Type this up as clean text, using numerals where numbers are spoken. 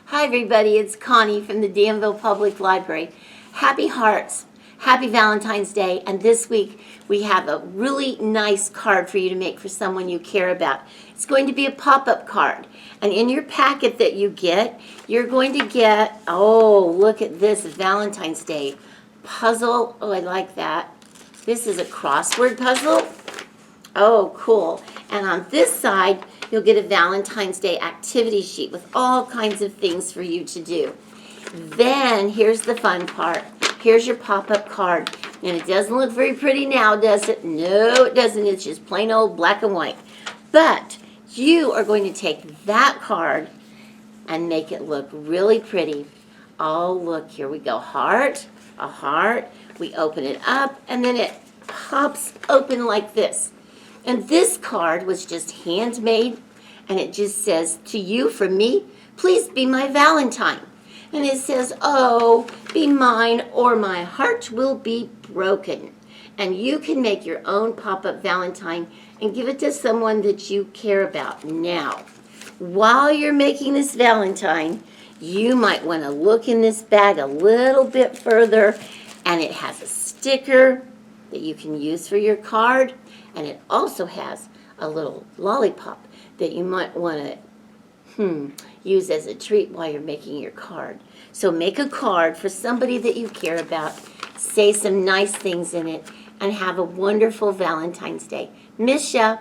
Hi everybody, it's Connie from the Danville Public Library. Happy Hearts, happy Valentine's Day, and this week we have a really nice card for you to make for someone you care about. It's going to be a pop-up card, and in your packet that you get, you're going to get, oh, look at this, Valentine's Day puzzle. Oh, I like that. This is a crossword puzzle. Oh, cool. And on this side, you'll get a Valentine's Day activity sheet with all kinds of things for you to do. Then, here's the fun part. Here's your pop-up card. And it doesn't look very pretty now, does it? No, it doesn't. It's just plain old black and white. But you are going to take that card and make it look really pretty. Oh, look, here we go. Heart, a heart. We open it up, and then it pops open like this. And this card was just handmade, and it just says, to you from me, please be my Valentine. And it says, oh, be mine or my heart will be broken. And you can make your own pop-up Valentine and give it to someone that you care about. Now, while you're making this Valentine, you might want to look in this bag a little bit further, and it has a sticker that you can use for your card, and it also has a little lollipop that you might want to use as a treat while you're making your card. So make a card for somebody that you care about, say some nice things in it, and have a wonderful Valentine's Day. Miss ya.